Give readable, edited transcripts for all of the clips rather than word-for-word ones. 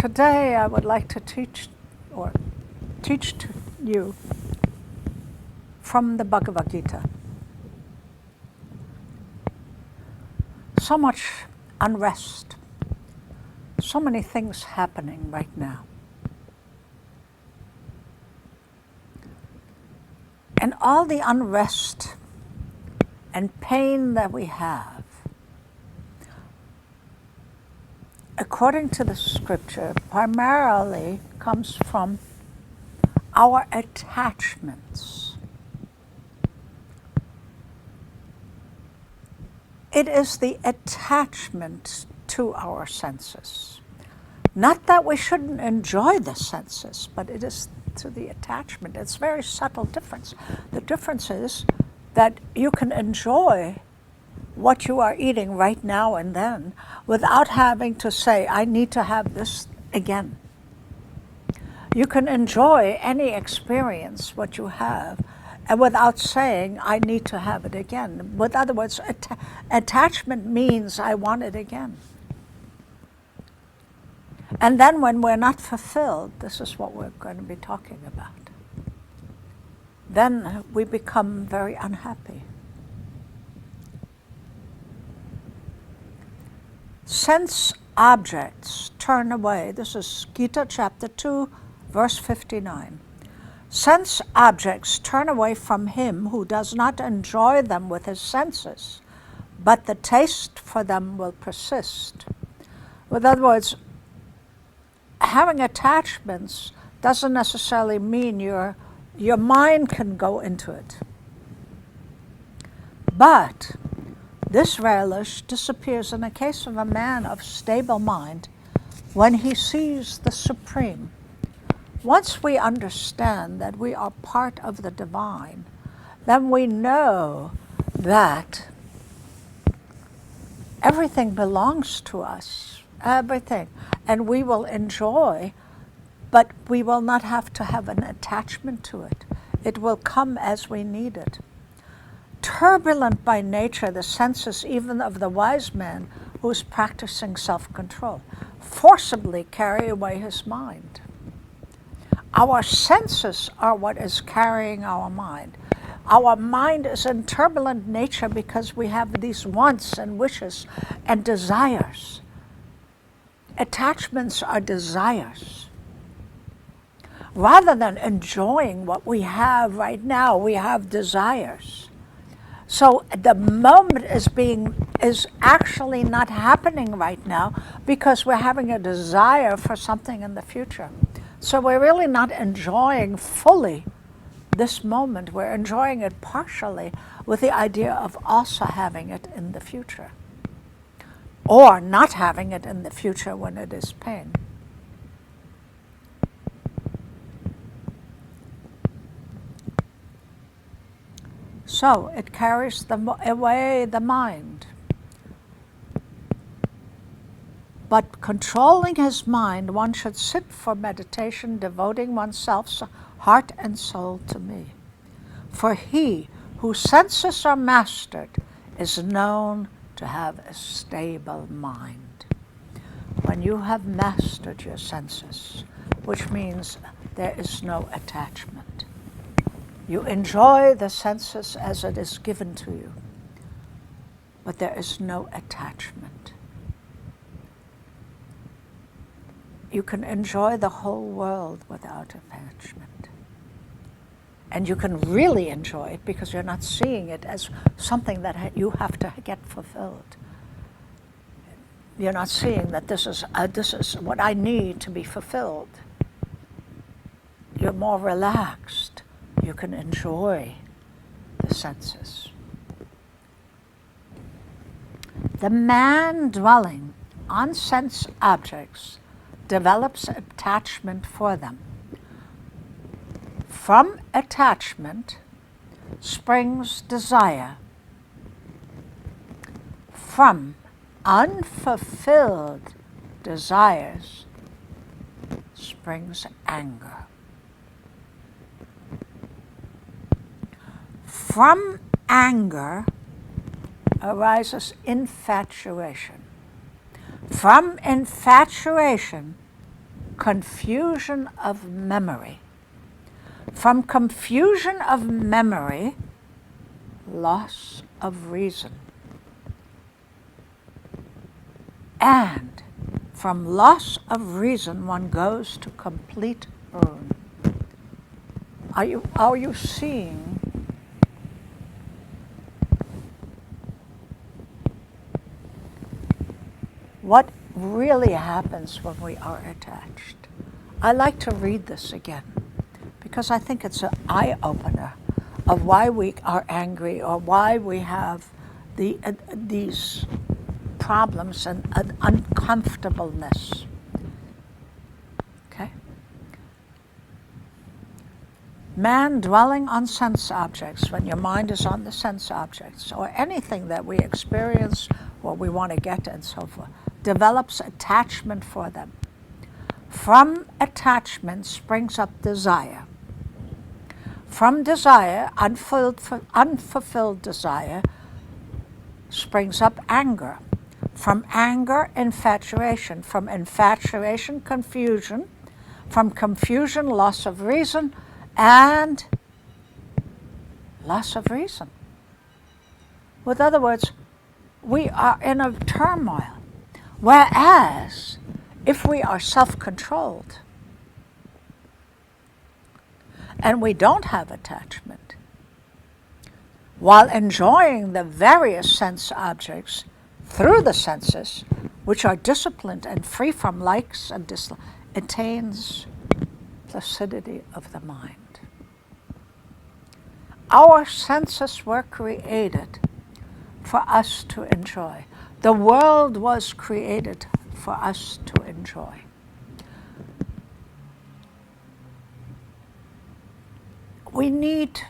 Today I would like to teach to you from the Bhagavat Gita. So much unrest, so many things happening right now. And all the unrest and pain that we have, according to the scripture, primarily comes from our attachments. It is the attachment to our senses. Not that we shouldn't enjoy the senses, but it is to the attachment. It's a very subtle difference. The difference is that you can enjoy what you are eating right now and then without having to say, I need to have this again. You can enjoy any experience, what you have, and without saying, I need to have it again. In other words, attachment means I want it again. And then when we're not fulfilled, this is what we're going to be talking about. Then we become very unhappy. Sense objects turn away. This is Gita chapter 2, verse 59. Sense objects turn away from him who does not enjoy them with his senses, but the taste for them will persist. In other words, having attachments doesn't necessarily mean your mind can go into it. But this relish disappears in the case of a man of stable mind when he sees the Supreme. Once we understand that we are part of the divine, then we know that everything belongs to us, everything, and we will enjoy, but we will not have to have an attachment to it. It will come as we need it. Turbulent by nature, the senses even of the wise man who is practicing self-control forcibly carry away his mind. Our senses are what is carrying our mind. Our mind is in turbulent nature because we have these wants and wishes and desires. Attachments are desires. Rather than enjoying what we have right now, we have desires. So the moment is actually not happening right now because we're having a desire for something in the future. So we're really not enjoying fully this moment. We're enjoying it partially with the idea of also having it in the future, or not having it in the future when it is pain. So it carries away the mind. But controlling his mind, one should sit for meditation, devoting oneself's heart and soul to me. For he whose senses are mastered is known to have a stable mind. When you have mastered your senses, which means there is no attachment. You enjoy the senses as it is given to you, but there is no attachment. You can enjoy the whole world without attachment. And you can really enjoy it because you're not seeing it as something that you have to get fulfilled. You're not seeing that this is what I need to be fulfilled. You're more relaxed. You can enjoy the senses. The man dwelling on sense objects develops attachment for them. From attachment springs desire. From unfulfilled desires springs anger. From anger arises infatuation. From infatuation confusion of memory. From confusion of memory, loss of reason. And from loss of reason, one goes to complete ruin. Are you seeing what really happens when we are attached? I like to read this again because I think it's an eye-opener of why we are angry or why we have these problems and uncomfortableness. Okay? Man dwelling on sense objects, when your mind is on the sense objects, or anything that we experience or we want to get and so forth, develops attachment for them. From attachment springs up desire. From desire, unfulfilled desire, springs up anger. From anger, infatuation. From infatuation, confusion. From confusion, loss of reason. And loss of reason. With other words, we are in a turmoil. Whereas, if we are self-controlled and we don't have attachment, while enjoying the various sense objects through the senses, which are disciplined and free from likes and dislikes, attains placidity of the mind. Our senses were created for us to enjoy. The world was created for us to enjoy. We need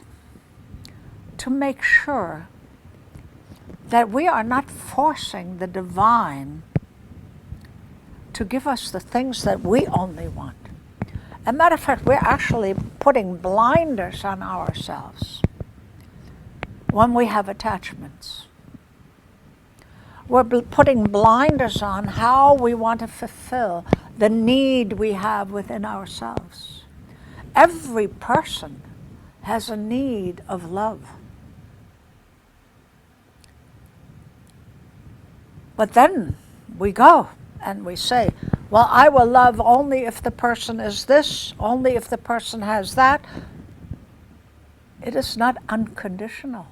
to make sure that we are not forcing the divine to give us the things that we only want. As a matter of fact, we're actually putting blinders on ourselves when we have attachments. We're putting blinders on how we want to fulfill the need we have within ourselves. Every person has a need of love. But then we go and we say, well, I will love only if the person is this, only if the person has that. It is not unconditional.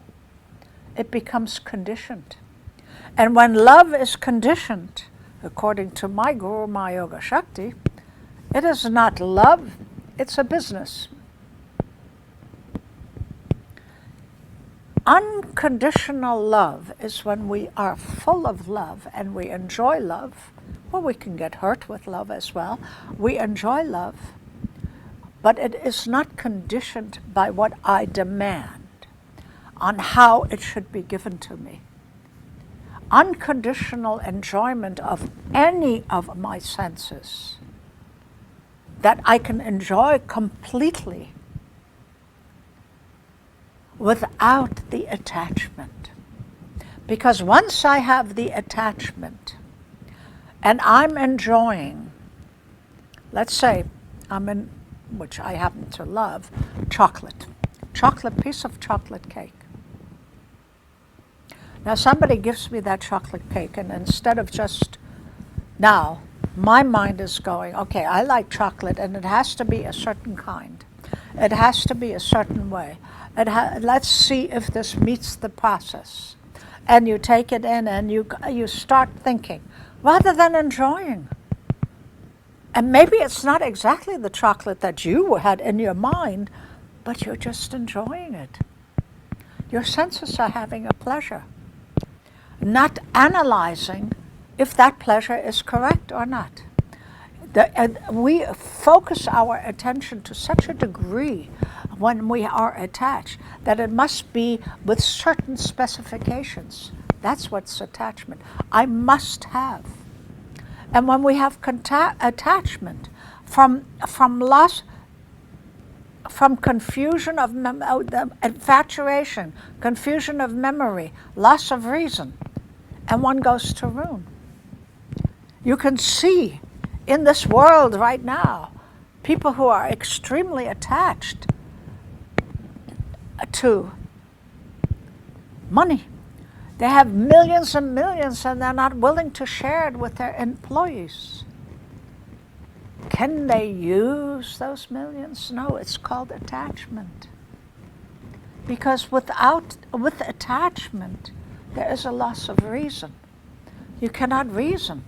It becomes conditioned. And when love is conditioned, according to my guru, my Yogashakti, it is not love, it's a business. Unconditional love is when we are full of love and we enjoy love. Well, we can get hurt with love as well. We enjoy love, but it is not conditioned by what I demand on how it should be given to me. Unconditional enjoyment of any of my senses that I can enjoy completely without the attachment. Because once I have the attachment and I'm enjoying, let's say I'm in, which I happen to love, chocolate. Piece of chocolate cake. Now somebody gives me that chocolate cake, and instead of just, now my mind is going, okay, I like chocolate and it has to be a certain kind. It has to be a certain way. Let's see if this meets the process. And you take it in and you start thinking, rather than enjoying. And maybe it's not exactly the chocolate that you had in your mind, but you're just enjoying it. Your senses are having a pleasure. Not analyzing if that pleasure is correct or not. We focus our attention to such a degree when we are attached that it must be with certain specifications. That's what's attachment. I must have. And when we have attachment from loss, from confusion of infatuation, confusion of memory, loss of reason, and one goes to ruin. You can see in this world right now, people who are extremely attached to money. They have millions and millions and they're not willing to share it with their employees. Can they use those millions? No, it's called attachment. Because with attachment, there is a loss of reason. You cannot reason.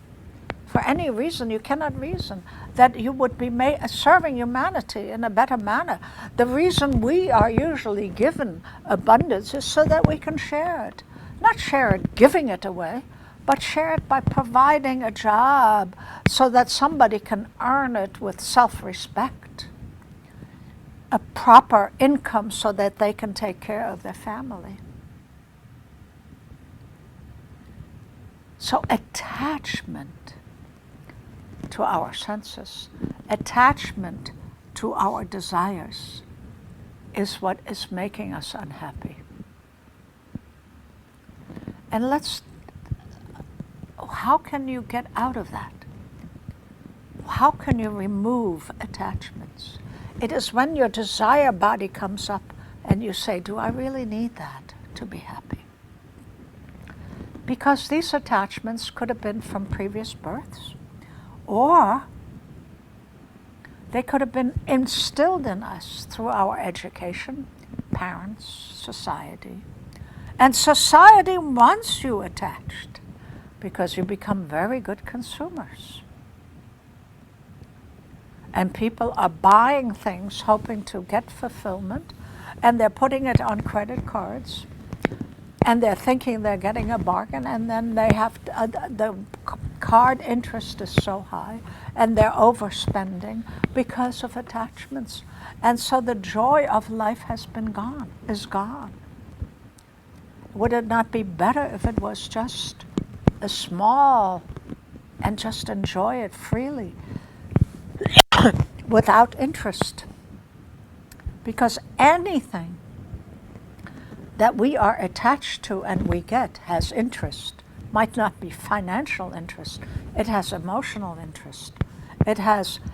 For any reason, you cannot reason that you would be serving humanity in a better manner. The reason we are usually given abundance is so that we can share it. Not share it giving it away, but share it by providing a job so that somebody can earn it with self-respect, a proper income so that they can take care of their family. So attachment to our senses, attachment to our desires is what is making us unhappy. And how can you get out of that? How can you remove attachments? It is when your desire body comes up and you say, do I really need that to be happy? Because these attachments could have been from previous births, or they could have been instilled in us through our education, parents, society. And society wants you attached because you become very good consumers. And people are buying things hoping to get fulfillment, and they're putting it on credit cards, and they're thinking they're getting a bargain, and then they have the card interest is so high, and they're overspending because of attachments. And so the joy of life is gone. Would it not be better if it was just a small and just enjoy it freely without interest? Because anything that we are attached to and we get has interest. Might not be financial interest. It has emotional interest. It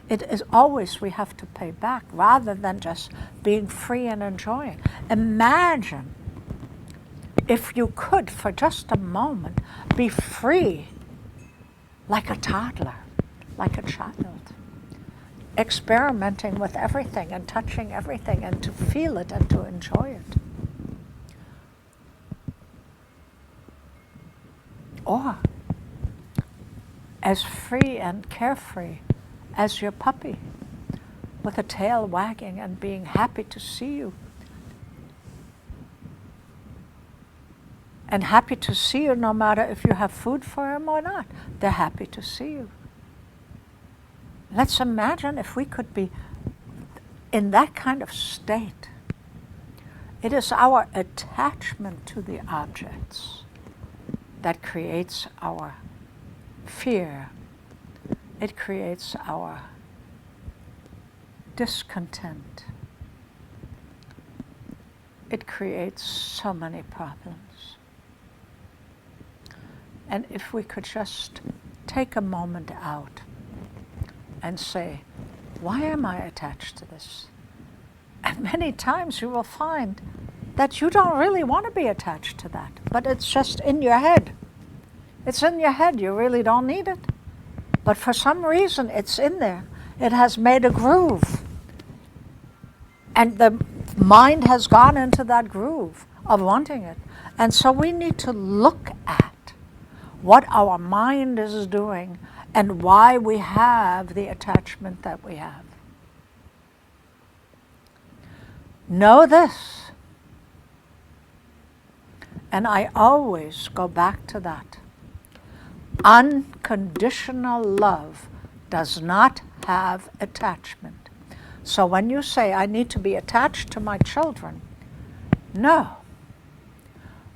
is always we have to pay back rather than just being free and enjoying. Imagine if you could, for just a moment, be free like a toddler, like a child, experimenting with everything and touching everything and to feel it and to enjoy it. Or as free and carefree as your puppy, with a tail wagging and being happy to see you. And happy to see you no matter if you have food for him or not. They're happy to see you. Let's imagine if we could be in that kind of state. It is our attachment to the objects that creates our fear. It creates our discontent. It creates so many problems. And if we could just take a moment out and say, why am I attached to this? And many times you will find that you don't really want to be attached to that, but it's just in your head. It's in your head, you really don't need it. But for some reason it's in there. It has made a groove. And the mind has gone into that groove of wanting it. And so we need to look at what our mind is doing and why we have the attachment that we have. Know this, and I always go back to that. Unconditional love does not have attachment. So when you say, I need to be attached to my children, no.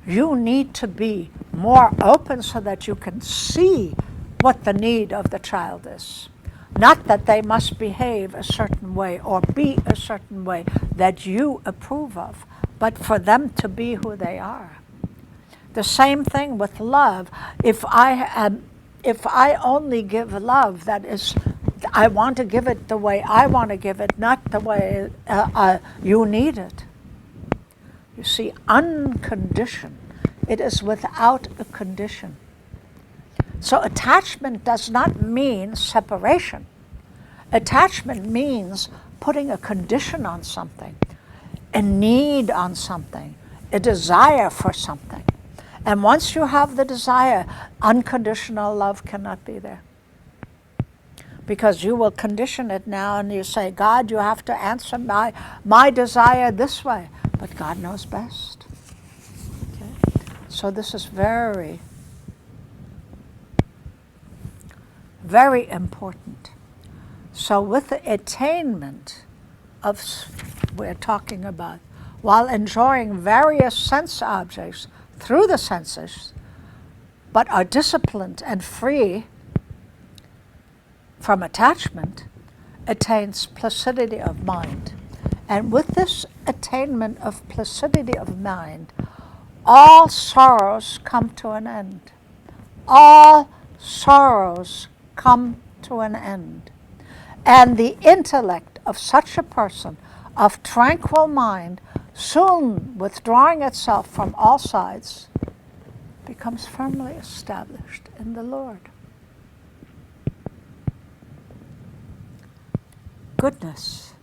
You need to be more open so that you can see what the need of the child is. Not that they must behave a certain way or be a certain way that you approve of, but for them to be who they are. The same thing with love. If I only give love that is I want to give it the way I want to give it, not the way you need it. You see, unconditioned, it is without a condition. So attachment does not mean separation. Attachment means putting a condition on something, a need on something, a desire for something. And once you have the desire, unconditional love cannot be there. Because you will condition it now and you say, God, you have to answer my desire this way. But God knows best. Okay? So this is very, very important. So with the attainment of, we're talking about, while enjoying various sense objects through the senses, but are disciplined and free from attachment, attains placidity of mind. And with this attainment of placidity of mind, all sorrows come to an end. All sorrows come to an end. And the intellect of such a person, of tranquil mind, soon withdrawing itself from all sides, becomes firmly established in the Lord. Goodness.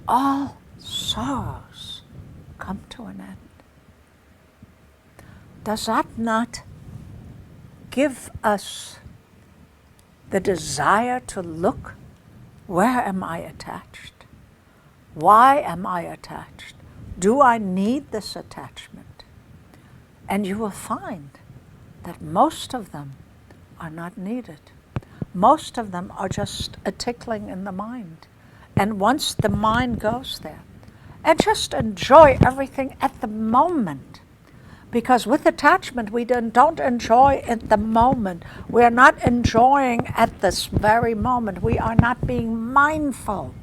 All sorrows come to an end. Does that not give us the desire to look, where am I attached? Why am I attached? Do I need this attachment? And you will find that most of them are not needed. Most of them are just a tickling in the mind. And once the mind goes there, and just enjoy everything at the moment. Because with attachment, we don't enjoy at the moment. We are not enjoying at this very moment. We are not being mindful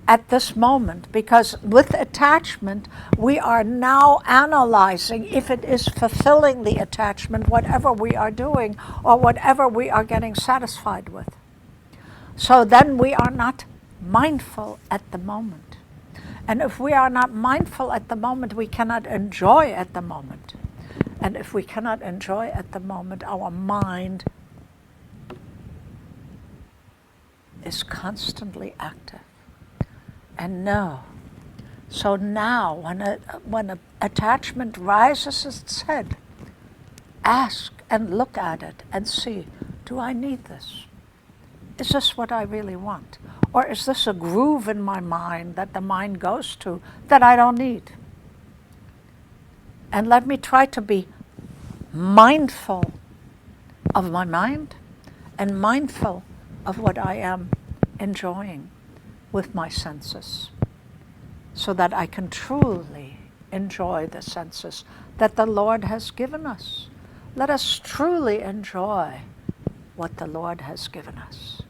at this moment. Because with attachment, we are now analyzing if it is fulfilling the attachment, whatever we are doing, or whatever we are getting satisfied with. So then we are not mindful at the moment. And if we are not mindful at the moment, we cannot enjoy at the moment. And if we cannot enjoy at the moment, our mind is constantly active. And no. So now, when an attachment rises its head, ask and look at it and see, do I need this? Is this what I really want? Or is this a groove in my mind that the mind goes to that I don't need? And let me try to be mindful of my mind and mindful of what I am enjoying with my senses, so that I can truly enjoy the senses that the Lord has given us. Let us truly enjoy what the Lord has given us,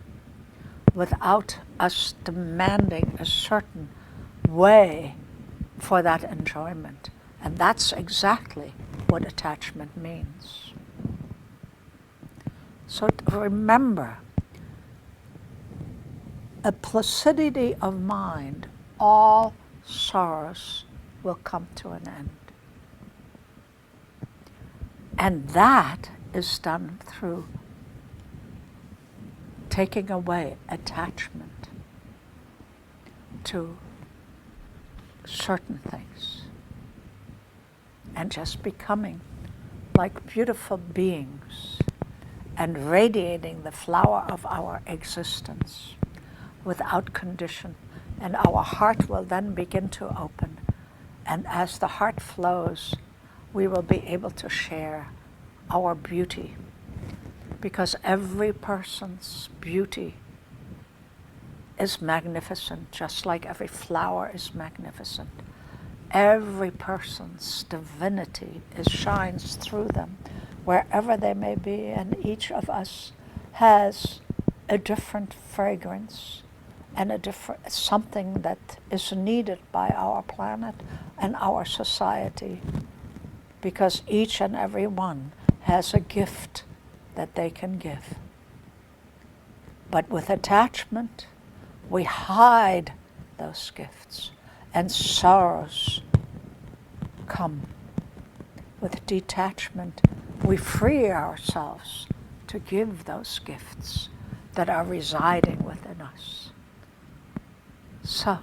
without us demanding a certain way for that enjoyment. And that's exactly what attachment means. So remember, a placidity of mind, all sorrows will come to an end. And that is done through taking away attachment to certain things and just becoming like beautiful beings and radiating the flower of our existence without condition. And our heart will then begin to open. And as the heart flows, we will be able to share our beauty. Because every person's beauty is magnificent, just like every flower is magnificent. Every person's divinity shines through them, wherever they may be, and each of us has a different fragrance and a different something that is needed by our planet and our society, because each and every one has a gift that they can give. But with attachment, we hide those gifts, and sorrows come. With detachment, we free ourselves to give those gifts that are residing within us. So,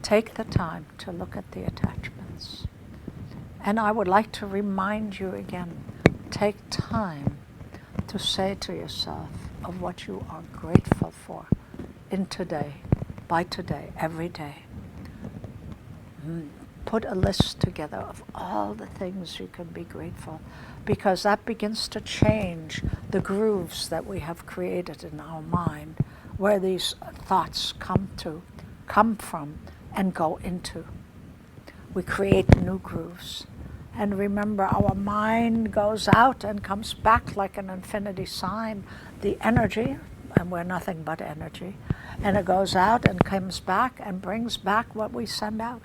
take the time to look at the attachments. And I would like to remind you again, take time to say to yourself of what you are grateful for in today, by today, every day. Put a list together of all the things you can be grateful, because that begins to change the grooves that we have created in our mind, where these thoughts come from and go into. We create new grooves. And remember, our mind goes out and comes back like an infinity sign, the energy, and we're nothing but energy, and it goes out and comes back and brings back what we send out.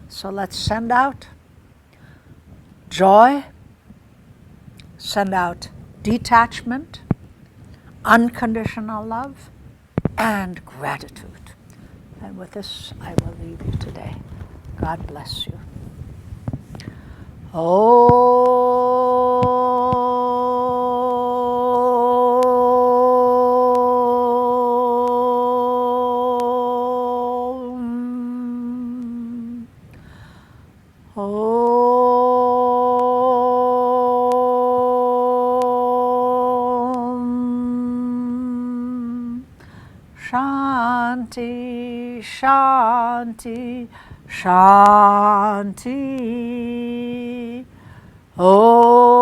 So let's send out joy, send out detachment, unconditional love, and gratitude. And with this, I will leave you today. God bless you. Shanti, Shanti, Shanti. Oh.